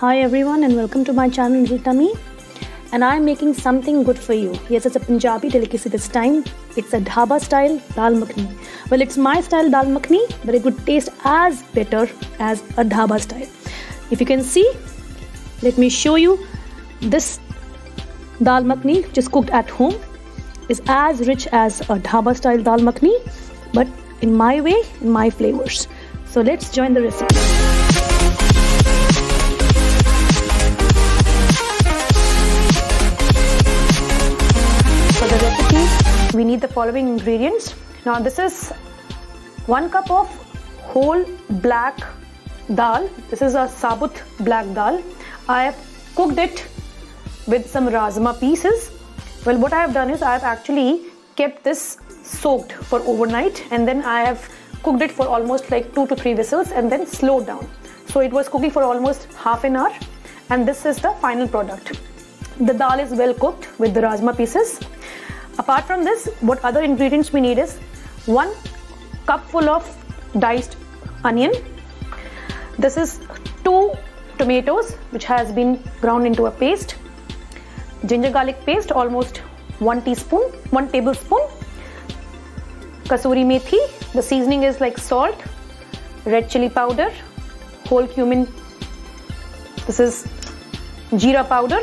Hi everyone and welcome to my channel Little Tummy, and I'm making something good for you. Yes, it's a Punjabi delicacy this time. It's a dhaba style dal makhani. Well, it's my style dal makhani, but it would taste as better as a dhaba style. If you can see, let me show you. This dal makhani just cooked at home is as rich as a dhaba style dal makhani, but in my way, in my flavors. So let's join the recipe. For the recipe, we need the following ingredients. Now this is 1 cup of whole black dal. This is a sabut black dal. I have cooked it with some rajma pieces. Well, what I have done is I have actually kept this soaked for overnight, and then I have cooked it for almost like 2 to 3 whistles and then slowed down. So it was cooking for almost half an hour, and this is the final product. The dal is well cooked with the rajma pieces. Apart from this, what other ingredients we need is 1 cupful of diced onion. This is 2 tomatoes which has been ground into a paste. Ginger garlic paste almost 1 tablespoon. Kasuri methi. The seasoning is like salt, red chili powder, whole cumin. This is jeera powder,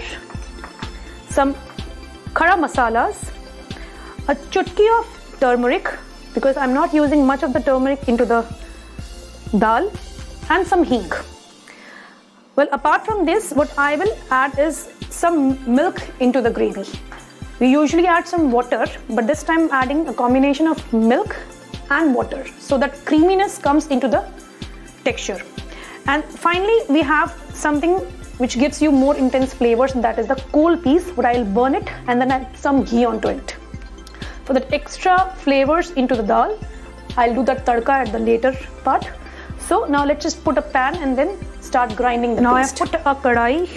some khara masalas, a chutki of turmeric because I'm not using much of the turmeric into the dal, and some hing. Well, apart from this, what I will add is some milk into the gravy. We usually add some water, but this time I'm adding a combination of milk and water so that creaminess comes into the texture. And finally, we have something which gives you more intense flavors, and that is the cool piece, but I'll burn it and then add some ghee onto it. For the extra flavors into the dal, I'll do that tadka at the later part. So now let's just put a pan and then start grinding the paste. Now I put a kadai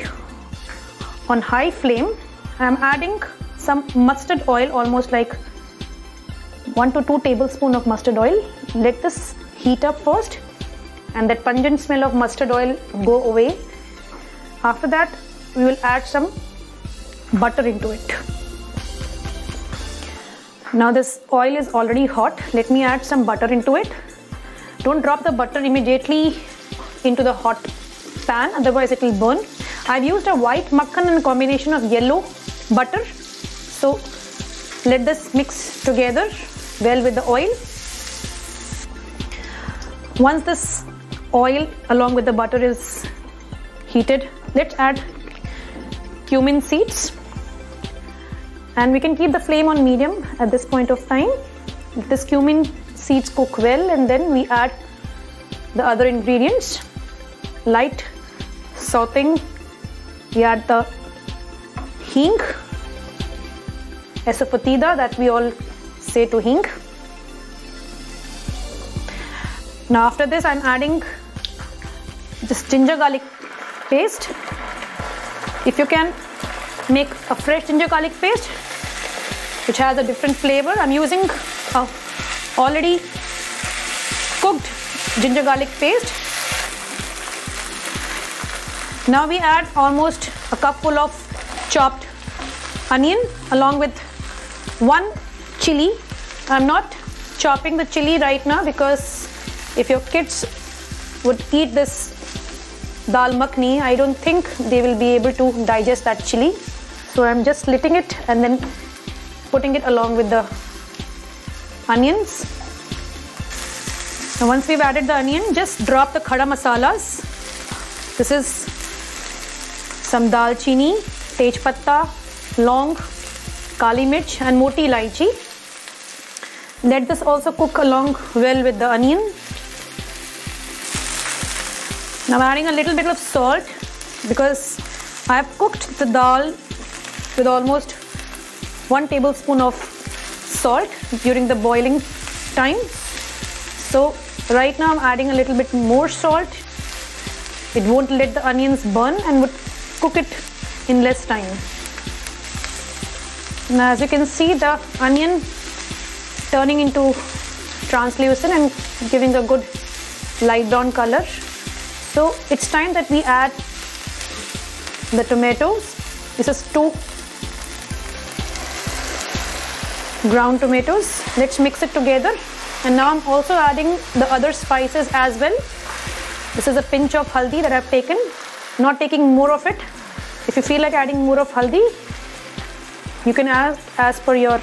on high flame. I'm adding some mustard oil, almost like 1 to 2 tablespoons of mustard oil. Let this heat up first and that pungent smell of mustard oil go away. After that, we will add some butter into it. Now this oil is already hot. Let me add some butter into it. Don't drop the butter immediately into the hot pan, otherwise it will burn. I've used a white makhan and a combination of yellow butter. So let this mix together well with the oil. Once this oil along with the butter is heated, let's add cumin seeds, and we can keep the flame on medium at this point of time. This cumin seeds cook well, and then we add the other ingredients. Light sauteing, we add the hing, asafoetida that we all say to hing. Now after this, I'm adding this ginger garlic paste. If you can make a fresh ginger garlic paste which has a different flavor, I'm using a already cooked ginger garlic paste. Now we add almost a cupful of chopped onion along with 1 chili. I'm not chopping the chili right now because if your kids would eat this dal makhani, I don't think they will be able to digest that chili. So I'm just slitting it and then putting it along with the onions. Now once we've added the onion, just drop the khada masalas. This is some dalchini, tej patta, long, kali mirch and moti elaichi. Let this also cook along well with the onion. Now I'm adding a little bit of salt because I have cooked the dal with almost 1 tablespoon of salt during the boiling time. So right now I'm adding a little bit more salt. It won't let the onions burn and would cook it in less time. Now as you can see, the onion turning into translucent and giving a good light brown color. So it's time that we add the tomatoes. This is 2 ground tomatoes. Let's mix it together. And now I'm also adding the other spices as well. This is a pinch of haldi that I've taken, not taking more of it. If you feel like adding more of haldi, you can add as per your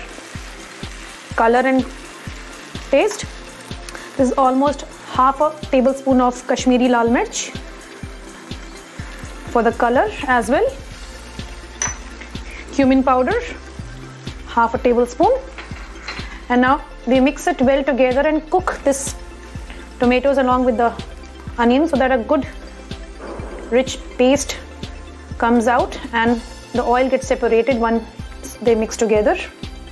color and taste. This is almost half a tablespoon of Kashmiri Lal Mirch for the color as well. Cumin powder, half a tablespoon. And now we mix it well together and cook this tomatoes along with the onion so that a good rich paste comes out and the oil gets separated once they mix together.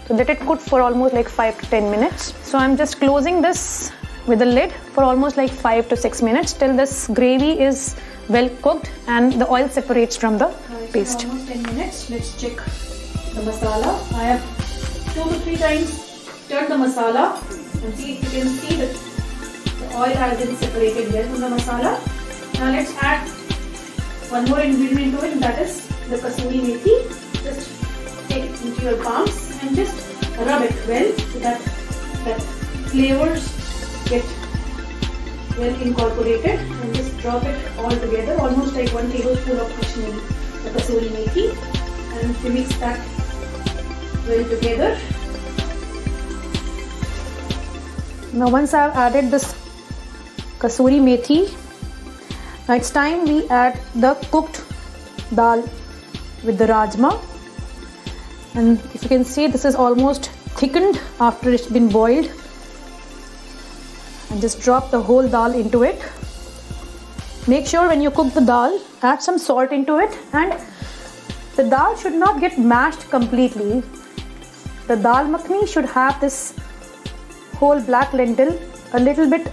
So let it cook for almost like 5 to 10 minutes. So I'm just closing this with the lid for almost like 5 to 6 minutes till this gravy is well cooked and the oil separates from the paste. Almost 10 minutes. Let's check the masala. I have 2 to 3 times stirred the masala and see if you can see that the oil has been separated well from the masala. Now let's add one more ingredient to it, that is the kasuri methi. Just take it into your palms and just rub it well so that flavors get well incorporated, and just drop it all together, almost like 1 tablespoon of the kasuri methi, and you mix that well together. Now once I have added this kasuri methi, now it's time we add the cooked dal with the rajma. And if you can see, this is almost thickened after it's been boiled. And just drop the whole dal into it. Make sure when you cook the dal, add some salt into it, and the dal should not get mashed completely. The dal makhani should have this whole black lentil a little bit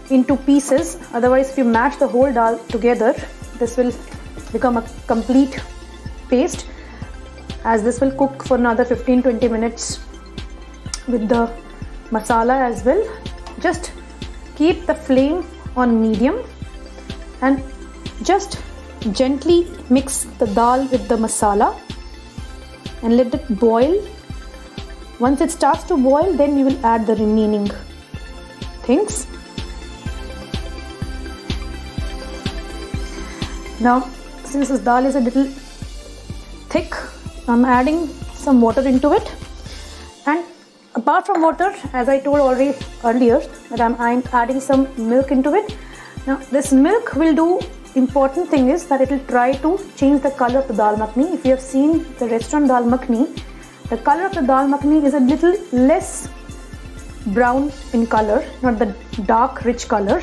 into pieces. Otherwise, if you mash the whole dal together, this will become a complete paste, as this will cook for another 15-20 minutes with the masala as well. Just keep the flame on medium and just gently mix the dal with the masala and let it boil. Once it starts to boil, then you will add the remaining things. Now, since this dal is a little thick, I'm adding some water into it. And apart from water, as I told already earlier, that I'm adding some milk into it. Now, this milk will do important thing is that it will try to change the color of the dal makhani. If you have seen the restaurant dal makhani, the color of the dal makhani is a little less brown in color, not the dark rich color.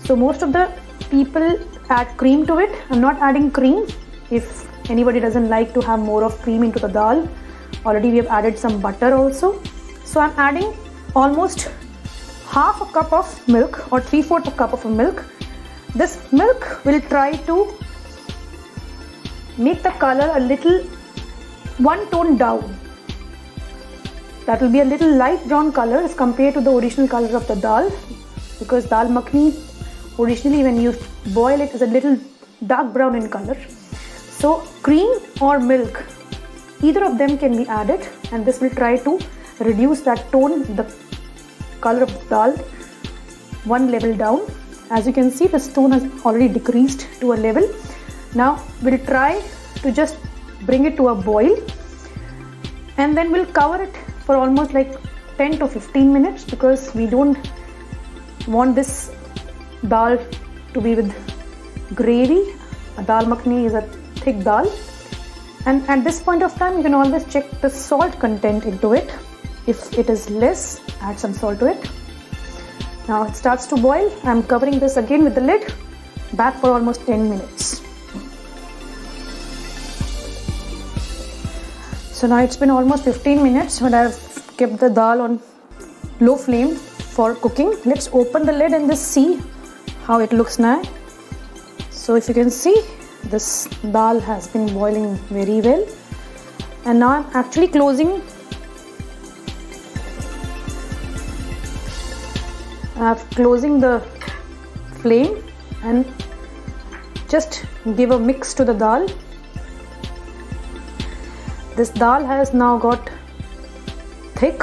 So most of the people add cream to it. I'm not adding cream. If anybody doesn't like to have more of cream into the dal, already we have added some butter also. So I'm adding almost half a cup of milk or 3/4 a cup of milk. This milk will try to make the color a little one tone down. That will be a little light brown color as compared to the original color of the dal, because dal makhani originally when you boil it is a little dark brown in color. So cream or milk, either of them can be added, and this will try to reduce that tone, the color of the dal, one level down. As you can see, the tone has already decreased to a level. Now we'll try to just bring it to a boil, and then we'll cover it for almost like 10 to 15 minutes, because we don't want this dal to be with gravy. A dal makhani is a thick dal, and at this point of time you can always check the salt content into it. If it is less, add some salt to it. Now it starts to boil. I'm covering this again with the lid, back for almost 10 minutes. So now it's been almost 15 minutes, but I've kept the dal on low flame for cooking. Let's open the lid and just see how it looks now. So if you can see, this dal has been boiling very well, and now I'm actually closing. I'm closing the flame, and just give a mix to the dal. This dal has now got thick,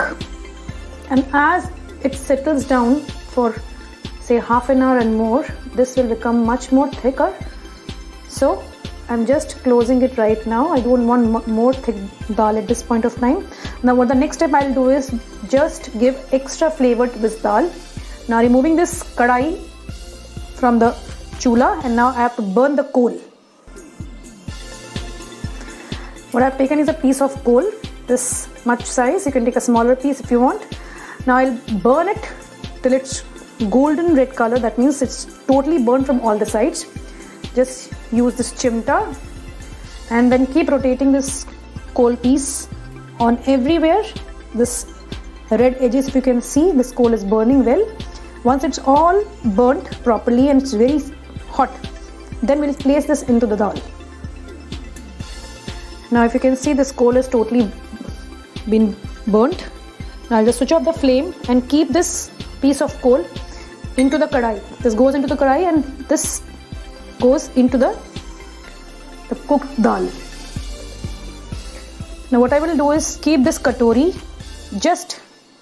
and as it settles down for say half an hour and more, this will become much more thicker. So I'm just closing it right now. I don't want more thick dal at this point of time. Now what the next step I'll do is just give extra flavor to this dal. Now removing this kadai from the chula, and now I have to burn the coal. What I've taken is a piece of coal, this much size. You can take a smaller piece if you want. Now I'll burn it till it's golden red color. That means it's totally burnt from all the sides. Just use this chimta and then keep rotating this coal piece on everywhere. This red edges, if you can see, this coal is burning well. Once it's all burnt properly and it's very hot, then we'll place this into the dal. Now if you can see, this coal has totally been burnt. Now I'll just switch off the flame and keep this piece of coal into the kadai. This goes into the kadai and this goes into the cooked dal. Now what I will do is keep this katori just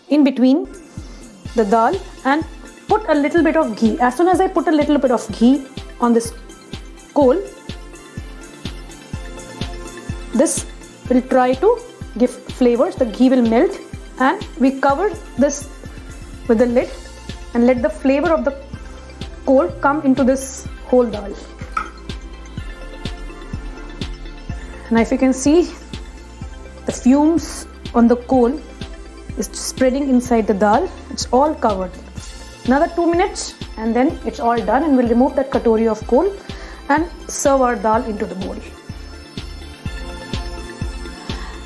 in between the dal and put a little bit of ghee. As soon as I put a little bit of ghee on this coal, this will try to give flavors. The ghee will melt, and we cover this with the lid and let the flavor of the coal come into this whole dal. Now if you can see, the fumes on the coal is spreading inside the dal. It's all covered. Another 2 minutes and then it's all done, and we'll remove that katori of coal and serve our dal into the bowl.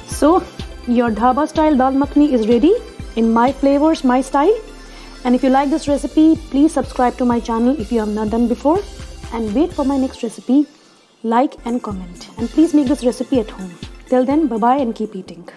So your dhaba style dal makhani is ready in my flavors, my style. And if you like this recipe, please subscribe to my channel if you have not done before, and wait for my next recipe. Like and comment, and please make this recipe at home. Till then, bye bye and keep eating.